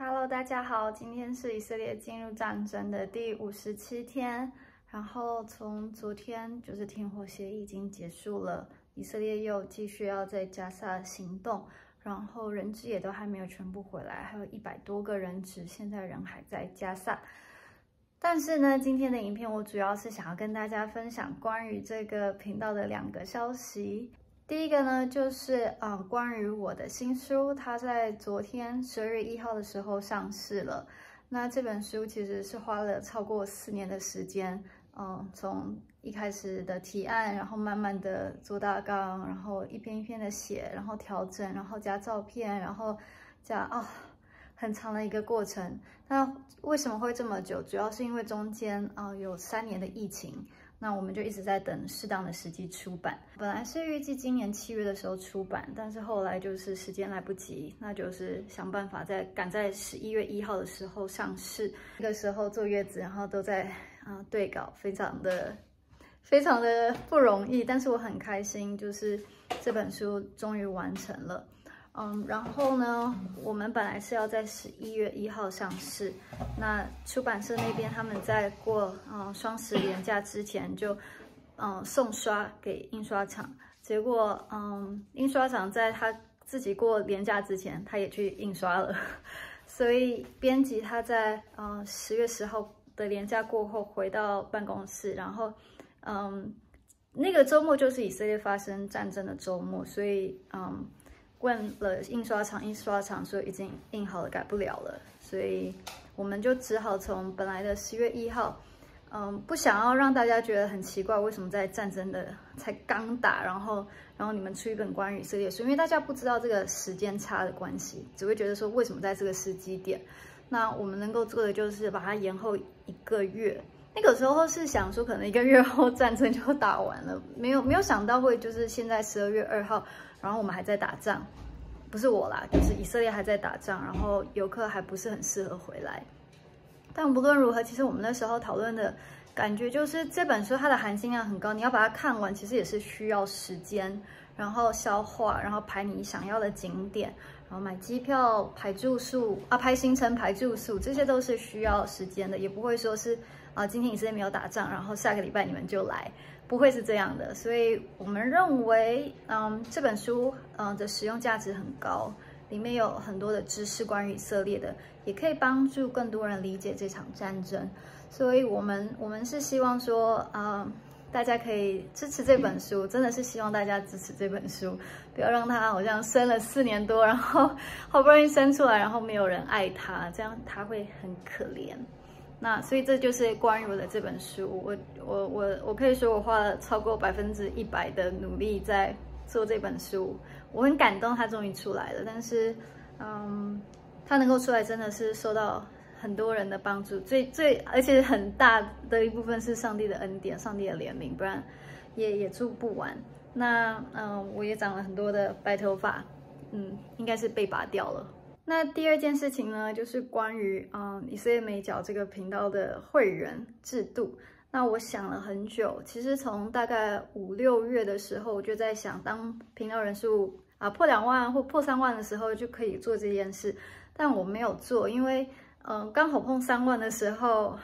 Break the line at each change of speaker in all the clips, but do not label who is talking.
Hello，大家好，今天是以色列进入战争的第57天，然后从昨天就是停火协议已经结束了，以色列又继续要在加萨行动，然后人质也都还没有全部回来，还有100多个人质，现在人还在加萨。但是呢，今天的影片我主要是想要跟大家分享关于这个频道的2个消息。第一个呢，就是关于我的新书，它在昨天12月1号的时候上市了。那这本书其实是花了超过4年的时间，从一开始的提案，然后慢慢的做大纲，然后一篇一篇的写，然后调整，然后加照片，然后加很长的一个过程。那为什么会这么久？主要是因为中间有3年的疫情。那我们就一直在等适当的时机出版，本来是预计今年7月的时候出版，但是后来就是时间来不及，那就是想办法赶在11月1号的时候上市。那个时候坐月子，然后都在对稿，非常的不容易，但是我很开心，就是这本书终于完成了。然后呢，我们本来是要在11月1号上市，那出版社那边他们在过双十连假之前就送刷给印刷厂，结果印刷厂在他自己过连假之前，他也去印刷了，所以编辑他在10月10号的连假过后回到办公室，然后那个周末就是以色列发生战争的周末，所以问了印刷厂，印刷厂说已经印好了，改不了了，所以我们就只好从本来的10月1号，不想要让大家觉得很奇怪，为什么在战争的才刚打，然后你们出一本关于以色列书，因为大家不知道这个时间差的关系，只会觉得说为什么在这个时机点，那我们能够做的就是把它延后1个月。那个时候是想说，可能1个月后战争就打完了，没有想到会就是现在12月2号，然后我们还在打仗，不是我啦，就是以色列还在打仗，然后游客还不是很适合回来。但无论如何，其实我们那时候讨论的感觉就是这本书它的含金量很高，你要把它看完，其实也是需要时间，然后消化，然后排你想要的景点，然后买机票、排住宿排行程、排住宿，这些都是需要时间的，也不会说是今天以色列没有打仗，然后下个礼拜你们就来，不会是这样的。所以我们认为，这本书的实用价值很高，里面有很多的知识关于以色列的，也可以帮助更多人理解这场战争。所以我们是希望说，大家可以支持这本书，真的是希望大家支持这本书，不要让它好像生了4年多，然后好不容易生出来，然后没有人爱它，这样它会很可怜。那所以这就是关于我的这本书，我可以说我花了超过100%的努力在做这本书，我很感动它终于出来了，但是它能够出来真的是受到很多人的帮助，而且很大的一部分是上帝的恩典，上帝的怜悯，不然也做不完。那我也长了很多的白头发，应该是被拔掉了。那第2件事情呢，就是关于以色列美角这个频道的会员制度。那我想了很久，其实从大概5、6月的时候，我就在想，当频道人数破2万或破3万的时候，就可以做这件事。但我没有做，因为刚好碰3万的时候，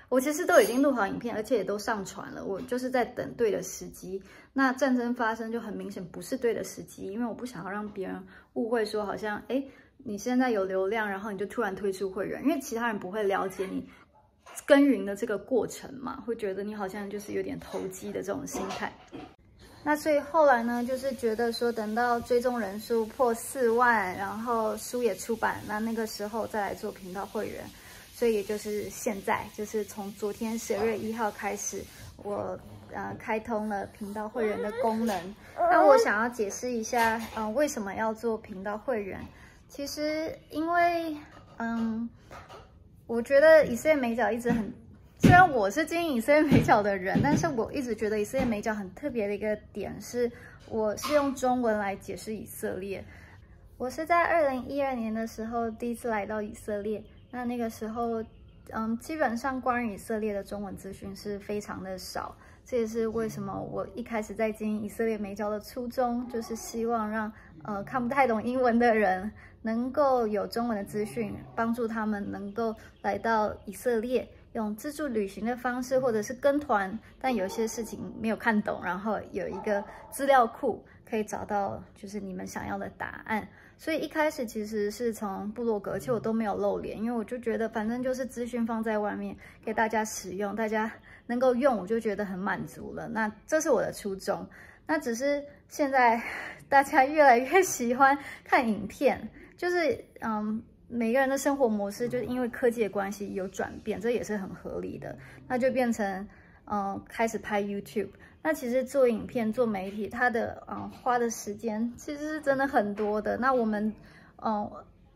我其实都已经录好影片，而且也都上传了，我就是在等对的时机。那战争发生就很明显不是对的时机，因为我不想要让别人误会说好像你现在有流量，然后你就突然推出会员，因为其他人不会了解你耕耘的这个过程嘛，会觉得你好像就是有点投机的这种心态。那所以后来呢，就是觉得说等到追踪人数破4万，然后书也出版，那个时候再来做频道会员。所以也就是现在，就是从昨天12月1号开始，我开通了频道会员的功能。那我想要解释一下，为什么要做频道会员？其实因为我觉得以色列美角一直虽然我是经营以色列美角的人，但是我一直觉得以色列美角很特别的一个点是，我是用中文来解释以色列。我是在2012年的时候第一次来到以色列，那个时候基本上关于以色列的中文资讯是非常的少，这也是为什么我一开始在经营以色列美教的初衷，就是希望让看不太懂英文的人能够有中文的资讯，帮助他们能够来到以色列，用自助旅行的方式，或者是跟团，但有些事情没有看懂，然后有一个资料库可以找到就是你们想要的答案。所以一开始其实是从部落格，而且我都没有露脸，因为我就觉得反正就是资讯放在外面给大家使用，大家能够用，我就觉得很满足了。那这是我的初衷。那只是现在大家越来越喜欢看影片，就是每个人的生活模式就是因为科技的关系有转变，这也是很合理的。那就变成开始拍 YouTube。那其实做影片、做媒体，它的花的时间其实是真的很多的。那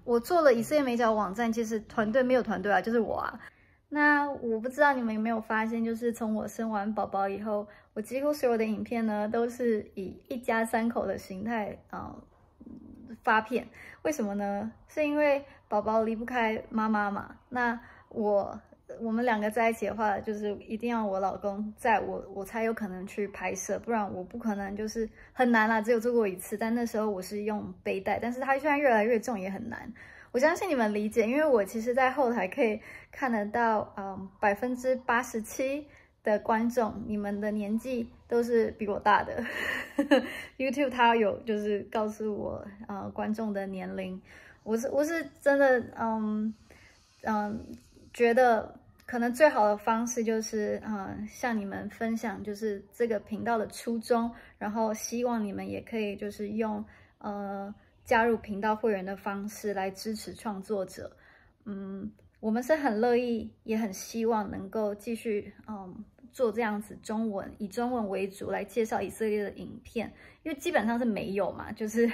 我做了以色列美角网站，其实团队没有团队啊，就是我啊。那我不知道你们有没有发现，就是从我生完宝宝以后，我几乎所有的影片呢都是以一家3口的形态发片。为什么呢？是因为宝宝离不开妈妈嘛。那我们2个在一起的话，就是一定要我老公在我才有可能去拍摄，不然我不可能，就是很难啦。只有做过1次，但那时候我是用背带，但是它现在越来越重，也很难。我相信你们理解，因为我其实在后台可以看得到，87%的观众，你们的年纪都是比我大的。YouTube 它有就是告诉我观众的年龄，我是真的觉得可能最好的方式就是向你们分享就是这个频道的初衷，然后希望你们也可以就是用加入频道会员的方式来支持创作者。我们是很乐意，也很希望能够继续做这样子以中文为主来介绍以色列的影片，因为基本上是没有嘛，就是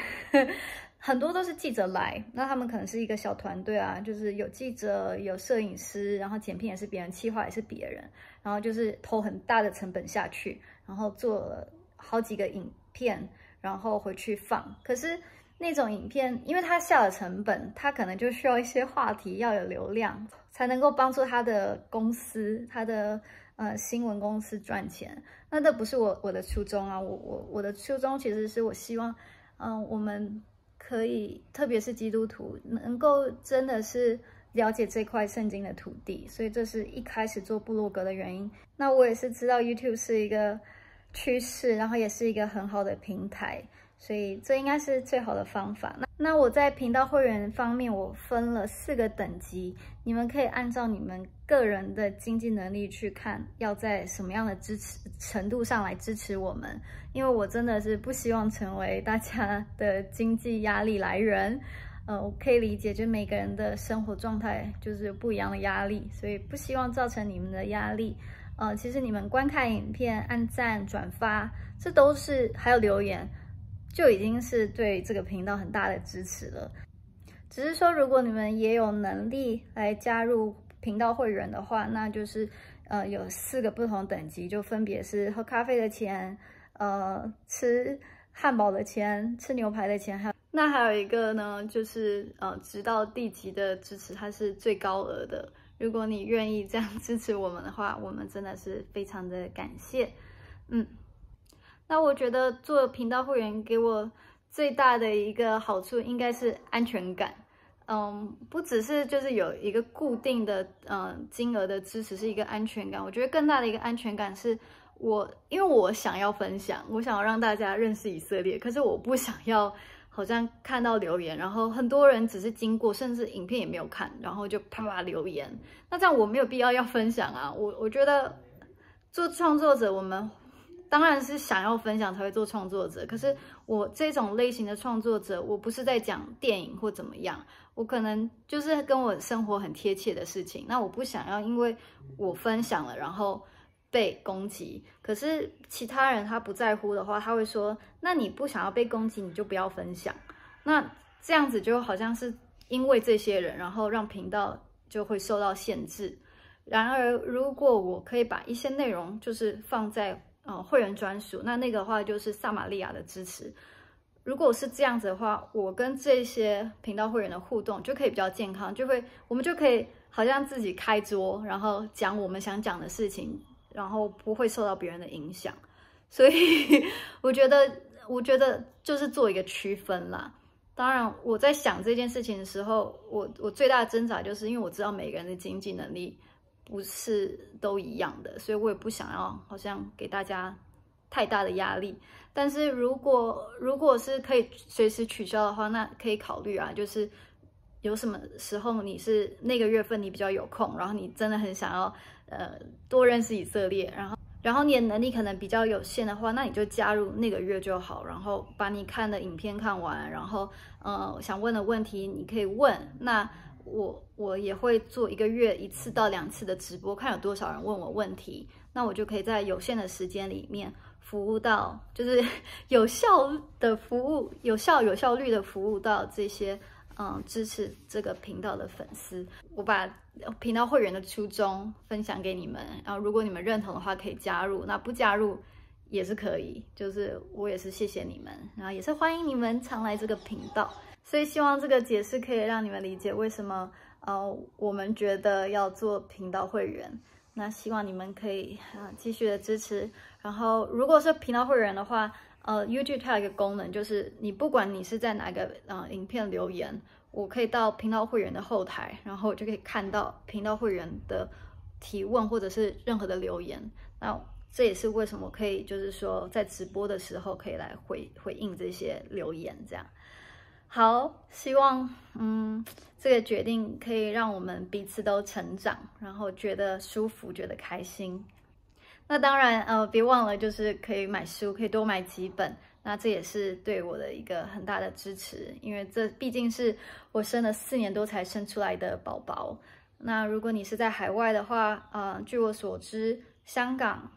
很多都是记者来，那他们可能是一个小团队啊，就是有记者、有摄影师，然后剪片也是别人，企划也是别人，然后就是投很大的成本下去，然后做了好几个影片，然后回去放。可是那种影片，因为它下了成本，它可能就需要一些话题，要有流量，才能够帮助他的公司、他的新闻公司赚钱。那这不是我的初衷啊，我的初衷其实是我希望，我们可以，特别是基督徒，能够真的是了解这块圣经的土地，所以这是一开始做部落格的原因。那我也是知道 YouTube 是一个趋势，然后也是一个很好的平台，所以这应该是最好的方法。那我在频道会员方面，我分了4个等级，你们可以按照你们个人的经济能力去看，要在什么样的支持程度上来支持我们。因为我真的是不希望成为大家的经济压力来源。我可以理解，就每个人的生活状态就是不一样的压力，所以不希望造成你们的压力。其实你们观看影片、按赞、转发，这都是还有留言，就已经是对这个频道很大的支持了。只是说，如果你们也有能力来加入频道会员的话，那就是有4个不同等级，就分别是喝咖啡的钱、吃汉堡的钱、吃牛排的钱，还有一个呢，就是直到地级的支持，它是最高额的。如果你愿意这样支持我们的话，我们真的是非常的感谢。那我觉得做频道会员给我最大的一个好处应该是安全感。不只是就是有一个固定的金额的支持是一个安全感，我觉得更大的一个安全感是因为我想要分享，我想要让大家认识以色列，可是我不想要好像看到留言，然后很多人只是经过，甚至影片也没有看，然后就啪啪留言，那这样我没有必要分享啊。我觉得做创作者，我们当然是想要分享才会做创作者，可是我这种类型的创作者，我不是在讲电影或怎么样，我可能就是跟我生活很贴切的事情，那我不想要因为我分享了然后被攻击，可是其他人他不在乎的话，他会说，那你不想要被攻击，你就不要分享。那这样子就好像是因为这些人，然后让频道就会受到限制。然而，如果我可以把一些内容就是放在会员专属，那个的话就是撒玛利亚的支持。如果是这样子的话，我跟这些频道会员的互动就可以比较健康，我们就可以好像自己开桌，然后讲我们想讲的事情，然后不会受到别人的影响。所以我觉得就是做一个区分啦。当然，我在想这件事情的时候，我最大的挣扎就是因为我知道每个人的经济能力不是都一样的，所以我也不想要好像给大家太大的压力。但是如果是可以随时取消的话，那可以考虑啊，就是有什么时候你是那个月份你比较有空，然后你真的很想要多认识以色列，然后你的能力可能比较有限的话，那你就加入那个月就好，然后把你看的影片看完，然后想问的问题你可以问。那我也会做1个月1次到2次的直播，看有多少人问我问题，那我就可以在有限的时间里面服务到，就是有效的服务，有效率的服务到这些支持这个频道的粉丝。我把频道会员的初衷分享给你们，然后如果你们认同的话可以加入，那不加入也是可以，就是我也是谢谢你们，然后也是欢迎你们常来这个频道。所以希望这个解释可以让你们理解为什么我们觉得要做频道会员。那希望你们可以继续的支持。然后如果是频道会员的话，YouTube 它有一个功能，就是你不管你是在哪个影片留言，我可以到频道会员的后台，然后我就可以看到频道会员的提问或者是任何的留言。那这也是为什么我可以就是说在直播的时候可以来回应这些留言这样。好，希望这个决定可以让我们彼此都成长，然后觉得舒服，觉得开心。那当然别忘了就是可以买书，可以多买几本，那这也是对我的一个很大的支持，因为这毕竟是我生了4年多才生出来的宝宝。那如果你是在海外的话据我所知，香港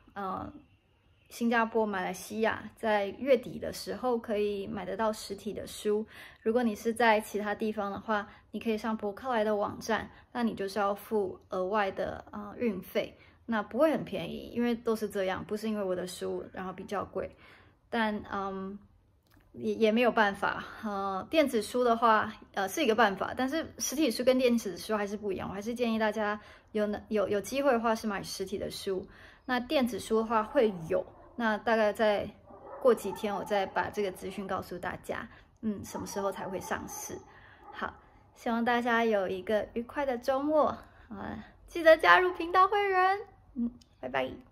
新加坡、马来西亚在月底的时候可以买得到实体的书。如果你是在其他地方的话，你可以上博客来的网站，那你就是要付额外的运费，那不会很便宜，因为都是这样，不是因为我的书然后比较贵，但也没有办法。电子书的话是一个办法，但是实体书跟电子书还是不一样，我还是建议大家有机会的话是买实体的书。那电子书的话会有，那大概再过几天我再把这个资讯告诉大家，什么时候才会上市。好，希望大家有一个愉快的周末记得加入频道会员，拜拜。